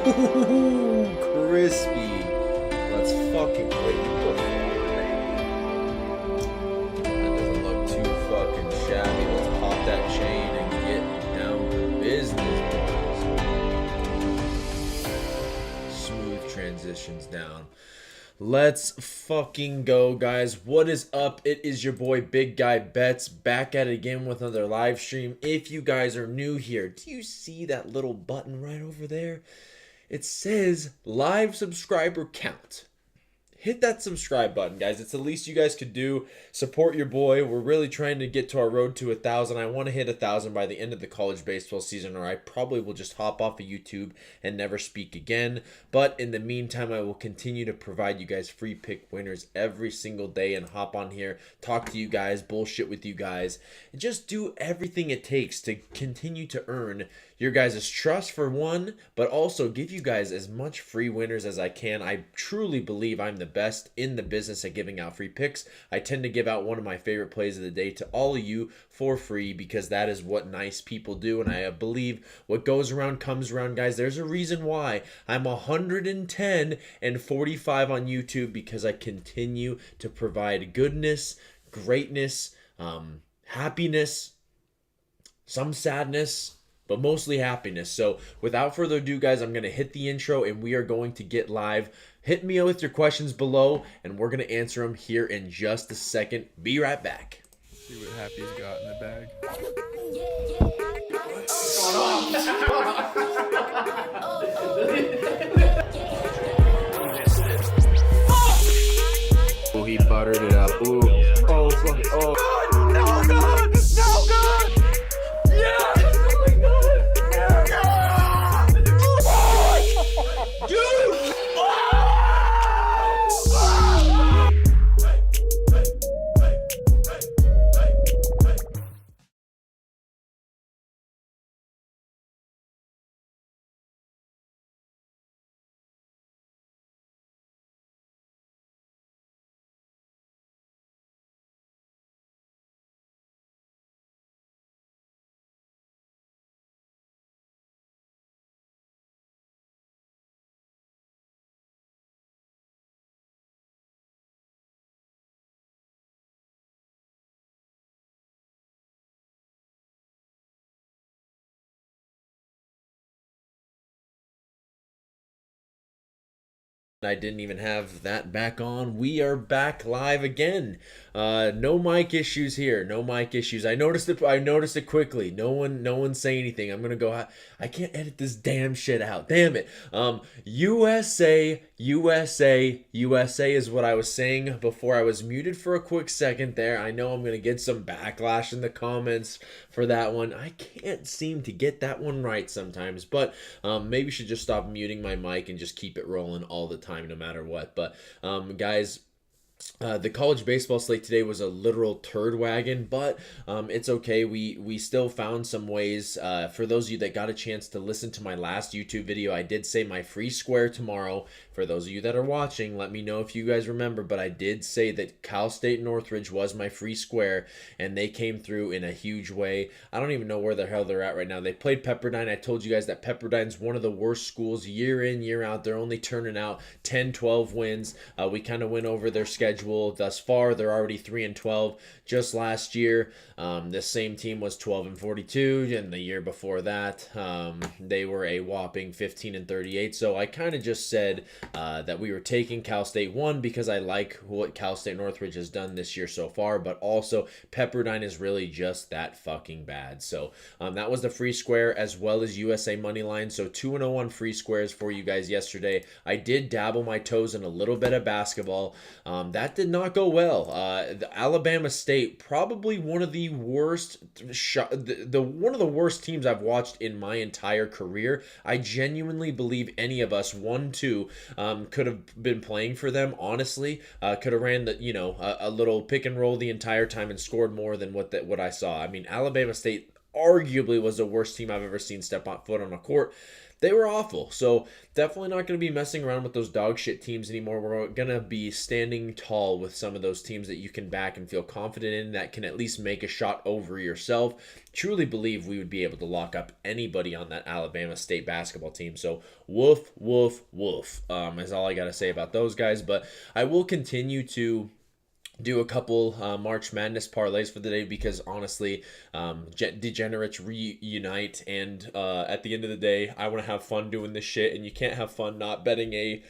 Ooh, crispy. Let's fucking wait. That doesn't look too fucking shabby. Let's pop that chain and get down to business, boys. Smooth transitions down. Let's fucking go, guys. What is up? It is your boy Big Guy Bets back at it again with another live stream. If you guys are new here, do you see that little button right over there? It says live subscriber count. Hit that subscribe button, guys. It's the least you guys could do. Support your boy. We're really trying to get to our road to 1,000. I want to hit 1,000 by the end of the college baseball season, or I probably will just hop off of YouTube and never speak again. But in the meantime, I will continue to provide you guys free pick winners every single day and hop on here, talk to you guys, bullshit with you guys, and just do everything it takes to continue to earn your guys' trust for one, but also give you guys as much free winners as I can. I truly believe I'm the best in the business at giving out free picks. I tend to give out one of my favorite plays of the day to all of you for free because that is what nice people do, and I believe what goes around comes around, guys. There's a reason why I'm 110 and 45 on YouTube, because I continue to provide goodness, greatness, happiness, some sadness, but mostly happiness. So without further ado, guys, I'm going to hit the intro and we are going to get live. Hit me with your questions below and we're going to answer them here in just a second. Be right back. See what Happy's got in the bag. Oh, he buttered it up. Ooh. Oh, fuck. Oh. No good! No good! I didn't even have that back on. We are back live again. No mic issues here. No mic issues. I noticed it. I noticed it quickly. No one say anything. I'm gonna go. I can't edit this damn shit out. Damn it. USA is what I was saying before I was muted for a quick second there. I know I'm gonna get some backlash in the comments for that one. I can't seem to get that one right sometimes, but maybe should just stop muting my mic and just keep it rolling all the time no matter what. But guys, the college baseball slate today was a literal turd wagon, but it's okay. We still found some ways. For those of you that got a chance to listen to my last YouTube video, I did say my free square tomorrow. For those of you that are watching, let me know if you guys remember, but I did say that Cal State Northridge was my free square, and they came through in a huge way. I don't even know where the hell they're at right now. They played Pepperdine. I told you guys that Pepperdine's one of the worst schools year in, year out. They're only turning out 10, 12 wins. We kind of went over their schedule thus far. They're already 3-12. Just last year, this same team was 12-42, and the year before that, they were a whopping 15-38. So I kind of just said that we were taking Cal State one because I like what Cal State Northridge has done this year so far, but also Pepperdine is really just that fucking bad. So that was the free square as well as USA money line. So 2-0 on free squares for you guys yesterday. I did dabble my toes in a little bit of basketball. That did not go well. The Alabama State, probably one of the worst one of the worst teams I've watched in my entire career. I genuinely believe any of us 1-2 could have been playing for them. Honestly, could have ran a little pick and roll the entire time and scored more than what I saw. I mean, Alabama State arguably was the worst team I've ever seen step on foot on a court. They were awful. So definitely not going to be messing around with those dog shit teams anymore. We're going to be standing tall with some of those teams that you can back and feel confident in, that can at least make a shot over yourself. Truly believe we would be able to lock up anybody on that Alabama State basketball team. So woof, woof, woof is all I got to say about those guys. But I will continue to do a couple March Madness parlays for the day because honestly, degenerates reunite, and at the end of the day, I want to have fun doing this shit, and you can't have fun not betting a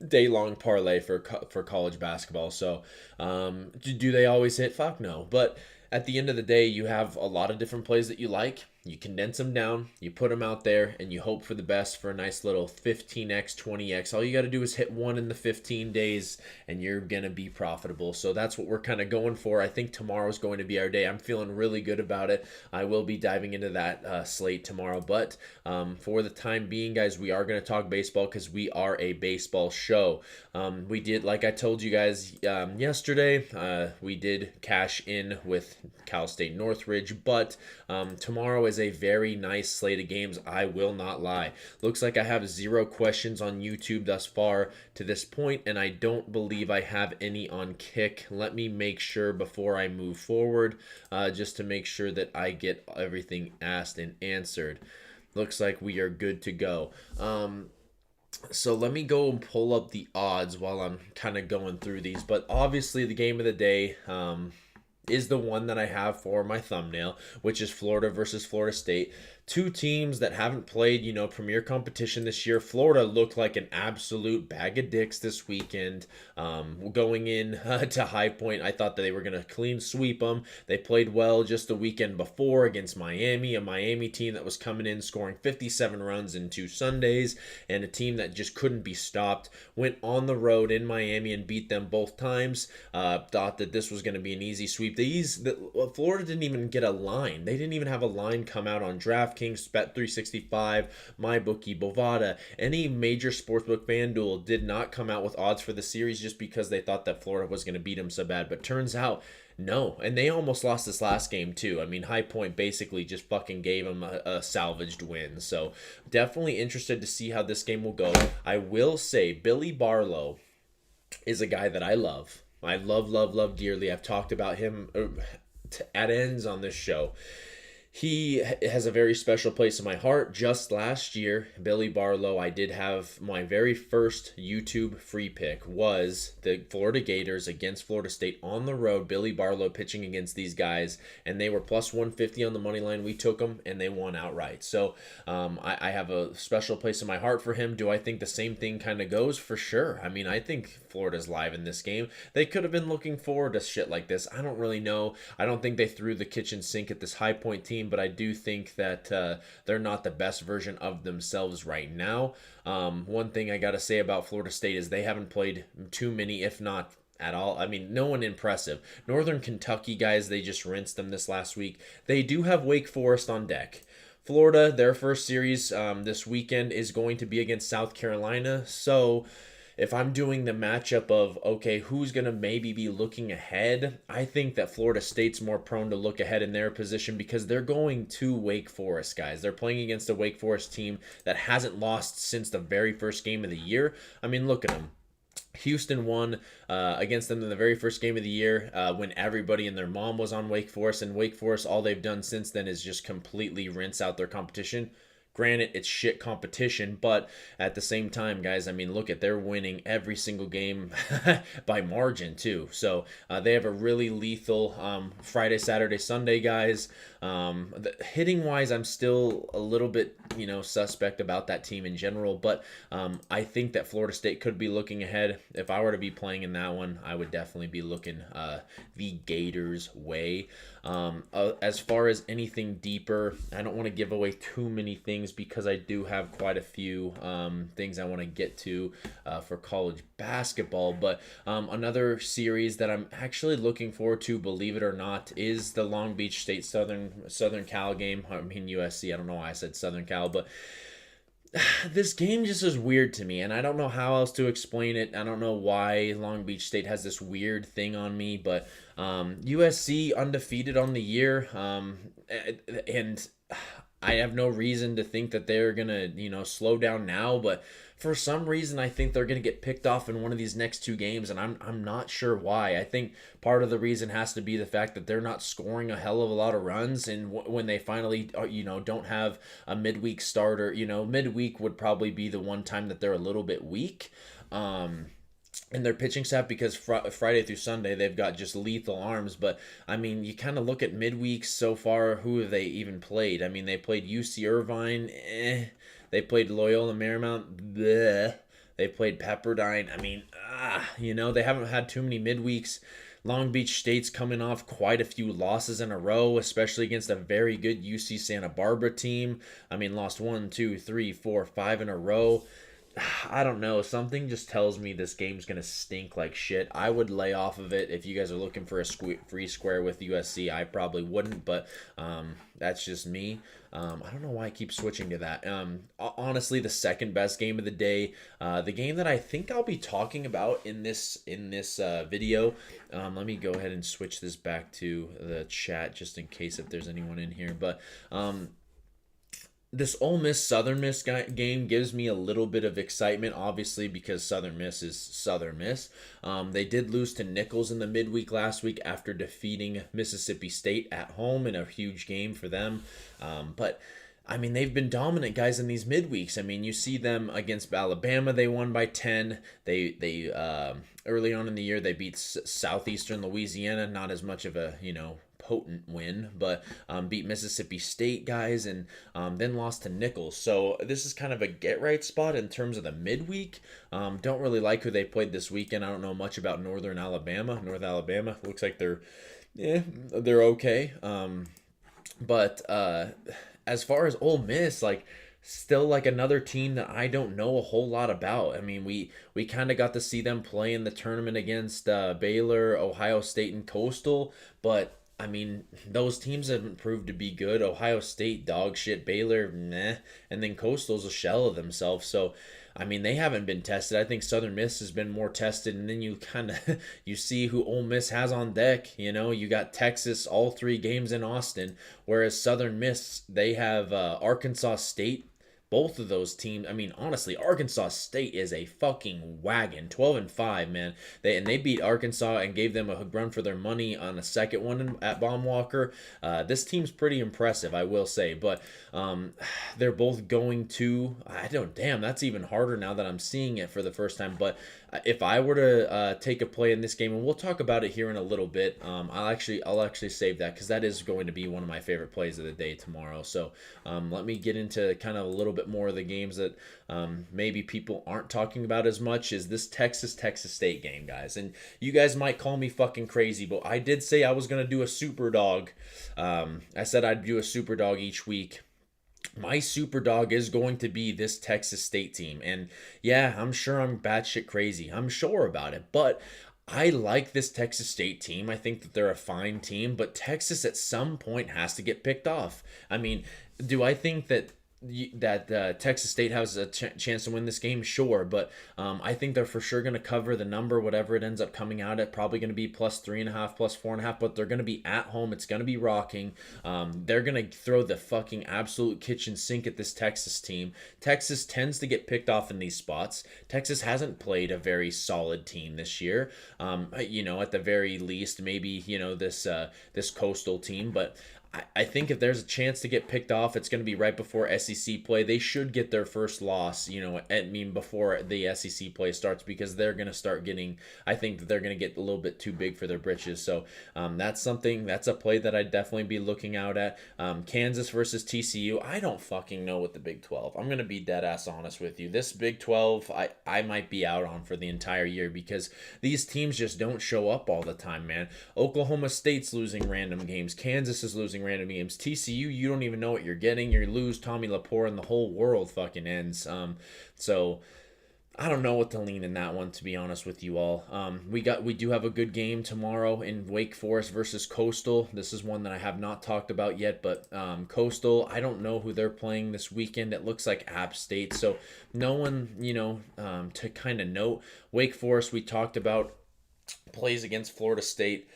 day-long parlay for college basketball. So do they always hit? Fuck no. But at the end of the day, you have a lot of different plays that you like. You condense them down, you put them out there, and you hope for the best for a nice little 15x, 20x. All you got to do is hit one in the 15 days, and you're going to be profitable. So that's what we're kind of going for. I think tomorrow's going to be our day. I'm feeling really good about it. I will be diving into that slate tomorrow. But for the time being, guys, we are going to talk baseball because we are a baseball show. We did, like I told you guys yesterday, we did cash in with Cal State Northridge, but tomorrow is a very nice slate of games. I will not lie. Looks like I have 0 questions on YouTube thus far to this point, and I don't believe I have any on Kick. Let me make sure before I move forward, just to make sure that I get everything asked and answered. Looks like we are good to go. So let me go and pull up the odds while I'm kind of going through these. But obviously the game of the day is the one that I have for my thumbnail, which is Florida versus Florida State. Two teams that haven't played, premier competition this year. Florida looked like an absolute bag of dicks this weekend. Going in to High Point, I thought that they were going to clean sweep them. They played well just the weekend before against Miami, a Miami team that was coming in scoring 57 runs in 2 Sundays, and a team that just couldn't be stopped. Went on the road in Miami and beat them both times. Thought that this was going to be an easy sweep. Florida didn't even get a line. They didn't even have a line come out on DraftKings, Bet365, MyBookie, Bovada. Any major sportsbook, FanDuel, did not come out with odds for the series just because they thought that Florida was going to beat them so bad. But turns out, no. And they almost lost this last game too. I mean, High Point basically just fucking gave them a salvaged win. So definitely interested to see how this game will go. I will say Billy Barlow is a guy that I love. I love dearly. I've talked about him at ends on this show. He has a very special place in my heart. Just last year, Billy Barlow, I did have my very first YouTube free pick was the Florida Gators against Florida State on the road. Billy Barlow pitching against these guys, and they were plus 150 on the money line. We took them, and they won outright. So I have a special place in my heart for him. Do I think the same thing kind of goes? For sure. I mean, I think Florida's live in this game. They could have been looking forward to shit like this. I don't really know. I don't think they threw the kitchen sink at this High Point team, but I do think that they're not the best version of themselves right now. One thing I got to say about Florida State is they haven't played too many, if not at all. I mean, no one impressive. Northern Kentucky guys, they just rinsed them this last week. They do have Wake Forest on deck. Florida, their first series this weekend is going to be against South Carolina. So if I'm doing the matchup of, okay, who's going to maybe be looking ahead, I think that Florida State's more prone to look ahead in their position because they're going to Wake Forest, guys. They're playing against a Wake Forest team that hasn't lost since the very first game of the year. I mean, look at them. Houston won against them in the very first game of the year when everybody and their mom was on Wake Forest. And Wake Forest, all they've done since then is just completely rinse out their competition. Granted, it's shit competition, but at the same time, guys, I mean, look at they're winning every single game by margin too. So they have a really lethal Friday, Saturday, Sunday, guys. Hitting wise, I'm still a little bit, suspect about that team in general, but I think that Florida State could be looking ahead. If I were to be playing in that one, I would definitely be looking the Gators' way. As far as anything deeper, I don't want to give away too many things because I do have quite a few things I want to get to for college basketball. But another series that I'm actually looking forward to, believe it or not, is the Long Beach State Southern Cal game. I mean USC. I don't know why I said Southern Cal, but this game just is weird to me, and I don't know how else to explain it. I don't know why Long Beach State has this weird thing on me, but USC undefeated on the year, and I have no reason to think that they're gonna, slow down now, but for some reason I think they're gonna get picked off in one of these next two games, and I'm not sure why. I think part of the reason has to be the fact that they're not scoring a hell of a lot of runs, and when they finally, don't have a midweek starter, midweek would probably be the one time that they're a little bit weak. And their pitching staff, because Friday through Sunday they've got just lethal arms. But I mean, you kind of look at midweeks so far. Who have they even played? I mean, they played UC Irvine. They played Loyola Marymount. Bleh. They played Pepperdine. I mean, they haven't had too many midweeks. Long Beach State's coming off quite a few losses in a row, especially against a very good UC Santa Barbara team. I mean, lost 1, 2, 3, 4, 5 in a row. I don't know. Something just tells me this game's going to stink like shit. I would lay off of it if you guys are looking for a free square with USC. I probably wouldn't, but that's just me. I don't know why I keep switching to that. Honestly, the second best game of the day, the game that I think I'll be talking about in this video. Let me go ahead and switch this back to the chat just in case if there's anyone in here. But this Ole Miss Southern Miss game gives me a little bit of excitement, obviously, because Southern Miss is Southern Miss. They did lose to Nicholls in the midweek last week after defeating Mississippi State at home in a huge game for them. But I mean, they've been dominant, guys, in these midweeks. I mean, you see them against Alabama. They won by 10. They early on in the year, they beat Southeastern Louisiana. Not as much of a, potent win, but beat Mississippi State, guys, and then lost to Nicholls. So this is kind of a get-right spot in terms of the midweek. Don't really like who they played this weekend. I don't know much about North Alabama. Looks like they're okay. But as far as Ole Miss, still another team that I don't know a whole lot about. I mean, we kind of got to see them play in the tournament against Baylor, Ohio State, and Coastal, but I mean, those teams haven't proved to be good. Ohio State, dog shit. Baylor, meh. And then Coastal's a shell of themselves. So, I mean, they haven't been tested. I think Southern Miss has been more tested. And then you kind of, you see who Ole Miss has on deck. You got Texas, all 3 games in Austin. Whereas Southern Miss, they have Arkansas State both of those teams. I mean, honestly, Arkansas State is a fucking wagon. 12-5, man. They beat Arkansas and gave them a run for their money on a second one at Baum-Walker. This team's pretty impressive, I will say. But they're both going to. Damn, that's even harder now that I'm seeing it for the first time. But if I were to take a play in this game, and we'll talk about it here in a little bit, I'll actually save that because that is going to be one of my favorite plays of the day tomorrow. So let me get into kind of a little bit more of the games that maybe people aren't talking about as much. Is this Texas State game, guys? And you guys might call me fucking crazy, but I did say I was gonna do a super dog. I said I'd do a super dog each week. My super dog is going to be this Texas State team. And yeah, I'm sure I'm batshit crazy. I'm sure about it. But I like this Texas State team. I think that they're a fine team. But Texas at some point has to get picked off. I mean, do I think that Texas State has a chance to win this game? Sure, but I think they're for sure going to cover the number, whatever it ends up coming out at. Probably going to be +3.5, +4.5, but they're going to be at home. It's going to be rocking. They're going to throw the fucking absolute kitchen sink at this Texas team. Texas tends to get picked off in these spots. Texas hasn't played a very solid team this year. At the very least, maybe this Coastal team, but I think if there's a chance to get picked off, it's going to be right before SEC play. They should get their first loss, before the SEC play starts, because they're going to start getting, I think that they're going to get a little bit too big for their britches. So that's a play that I'd definitely be looking out at. Kansas versus TCU. I don't fucking know with the Big 12. I'm going to be dead ass honest with you. This Big 12, I might be out on for the entire year because these teams just don't show up all the time, man. Oklahoma State's losing random games. Kansas is losing random games. TCU, you don't even know what you're getting. You lose Tommy Laporte and the whole world fucking ends. So I don't know what to lean in that one, to be honest with you all. We do have a good game tomorrow in Wake Forest versus Coastal. This is one that I have not talked about yet, but Coastal, I don't know who they're playing this weekend. It looks like App State, so no one, to kind of note. Wake Forest, we talked about, plays against Florida State.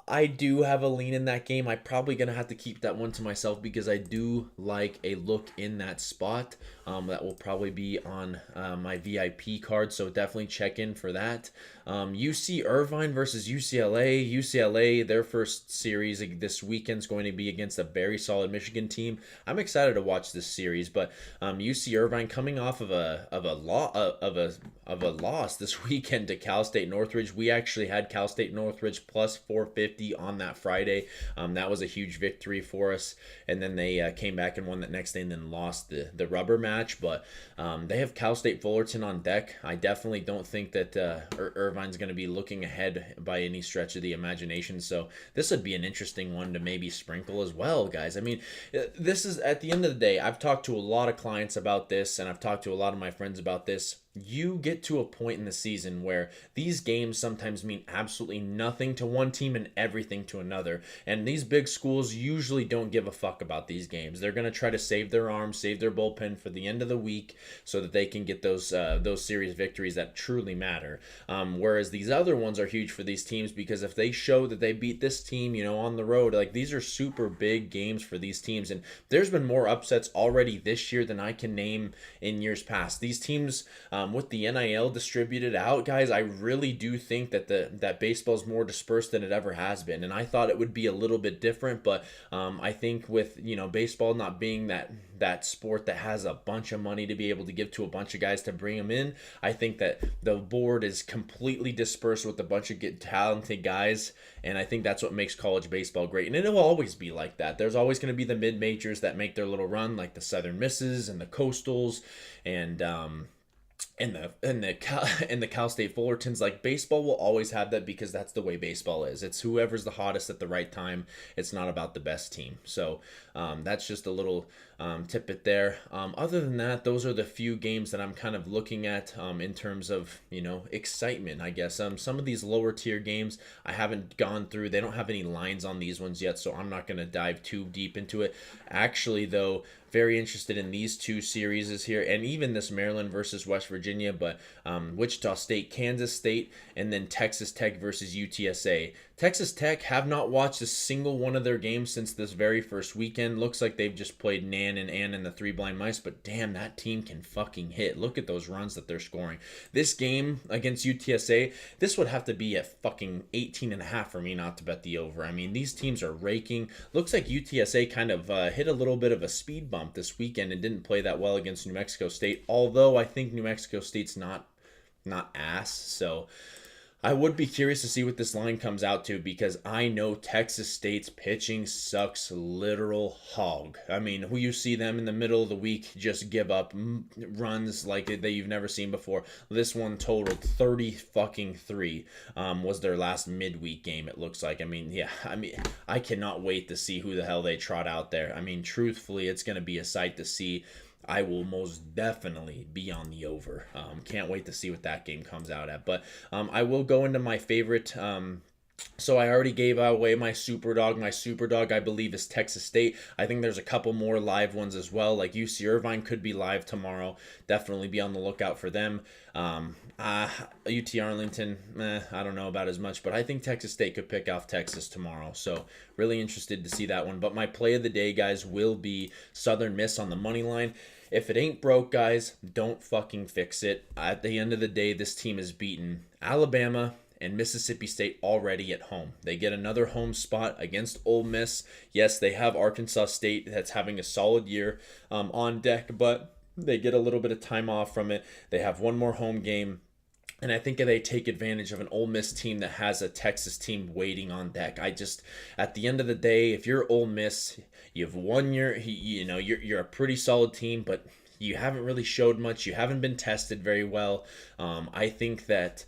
I do have a lean in that game. I'm probably going to have to keep that one to myself because I do like a look in that spot. That will probably be on my VIP card, so definitely check in for that. UC Irvine versus UCLA. UCLA, their first series this weekend is going to be against a very solid Michigan team. I'm excited to watch this series, but UC Irvine coming off of a loss this weekend to Cal State Northridge. We actually had Cal State Northridge +450 on that Friday. That was a huge victory for us, and then they came back and won that next day and then lost the rubber match. But they have Cal State Fullerton on deck. I definitely don't think that Irvine's going to be looking ahead by any stretch of the imagination, so this would be an interesting one to maybe sprinkle as well, guys. I mean, this is, at the end of the day, I've talked to a lot of clients about this, and I've talked to a lot of my friends about this. You get to a point in the season where these games sometimes mean absolutely nothing to one team and everything to another. And these big schools usually don't give a fuck about these games. They're going to try to save their arms, save their bullpen for the end of the week so that they can get those series victories that truly matter. Whereas these other ones are huge for these teams because if they show that they beat this team, on the road, like these are super big games for these teams. And there's been more upsets already this year than I can name in years past. These teams, with the NIL distributed out, guys, I really do think that that baseball is more dispersed than it ever has been, and I thought it would be a little bit different, but I think with baseball not being that sport that has a bunch of money to be able to give to a bunch of guys to bring them in, I think that the board is completely dispersed with a bunch of talented guys, and I think that's what makes college baseball great, and it will always be like that. There's always going to be the mid-majors that make their little run, like the Southern Misses and the Coastals, and the Cal State Fullertons. Like, baseball will always have that because that's the way baseball is. It's whoever's the hottest at the right time. It's not about the best team. So that's just a little tidbit there. Other than that, those are the few games that I'm kind of looking at in terms of excitement, I guess. Some of these lower tier games I haven't gone through. They don't have any lines on these ones yet, so I'm not going to dive too deep into it. Actually, though, very interested in these two series here, and even this Maryland versus West Virginia, but Wichita State, Kansas State, and then Texas Tech versus UTSA. Texas Tech have not watched a single one of their games since this very first weekend. Looks like they've just played Nan and Ann and the Three Blind Mice, but damn, that team can fucking hit. Look at those runs that they're scoring. This game against UTSA, this would have to be at fucking 18.5 for me not to bet the over. I mean, these teams are raking. Looks like UTSA kind of hit a little bit of a speed bump this weekend and didn't play that well against New Mexico State, although I think New Mexico State's not ass, so I would be curious to see what this line comes out to, because I know Texas State's pitching sucks literal hog. I mean, who you see them in the middle of the week just give up runs like that you've never seen before. This one totaled 30 fucking 3. Was their last midweek game, it looks like. I mean, yeah, I cannot wait to see who the hell they trot out there. I mean, truthfully, it's going to be a sight to see. I will most definitely be on the over. Can't wait to see what that game comes out at. But I will go into my favorite. So I already gave away my super dog. My super dog, I believe, is Texas State. I think there's a couple more live ones as well. Like UC Irvine could be live tomorrow. Definitely be on the lookout for them. UT Arlington, I don't know about as much, but I think Texas State could pick off Texas tomorrow. So really interested to see that one. But my play of the day, guys, will be Southern Miss on the money line. If it ain't broke, guys, don't fucking fix it. At the end of the day, this team is beaten Alabama and Mississippi State already at home. They get another home spot against Ole Miss. Yes, they have Arkansas State that's having a solid year on deck, but they get a little bit of time off from it. They have one more home game. And I think they take advantage of an Ole Miss team that has a Texas team waiting on deck. At the end of the day, if you're Ole Miss, you've won you're a pretty solid team, but you haven't really showed much. You haven't been tested very well. I think that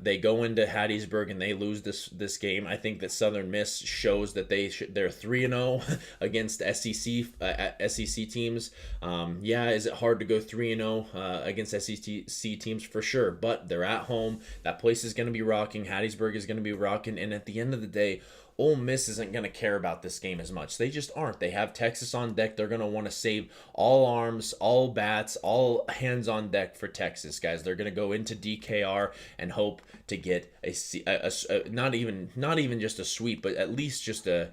they go into Hattiesburg and they lose this game. I think that Southern Miss shows that they're 3-0 against SEC teams. Is it hard to go 3-0 against SEC teams? For sure, but they're at home. That place is going to be rocking. Hattiesburg is going to be rocking, and at the end of the day, Ole Miss isn't going to care about this game as much. They just aren't. They have Texas on deck. They're going to want to save all arms, all bats, all hands on deck for Texas, guys. They're going to go into DKR and hope to get not even just a sweep, but at least just a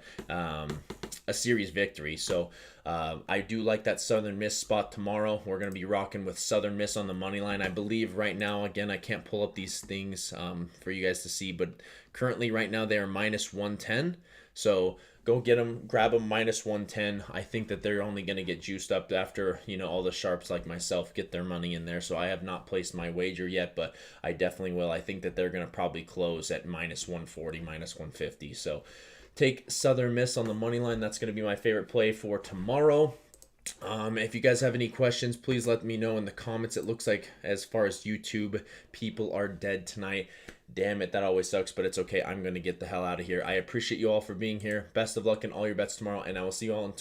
series victory. So I do like that Southern Miss spot tomorrow. We're going to be rocking with Southern Miss on the money line. I believe right now, again, I can't pull up these things for you guys to see, but currently right now they are minus 110. So go get them, grab them minus 110. I think that they're only going to get juiced up after, all the sharps like myself get their money in there. So I have not placed my wager yet, but I definitely will. I think that they're going to probably close at minus 140, minus 150. So take Southern Miss on the money line. That's going to be my favorite play for tomorrow. If you guys have any questions, please let me know in the comments. It looks like, as far as YouTube, people are dead tonight. Damn it, that always sucks, but it's okay. I'm going to get the hell out of here. I appreciate you all for being here. Best of luck in all your bets tomorrow, and I will see you all in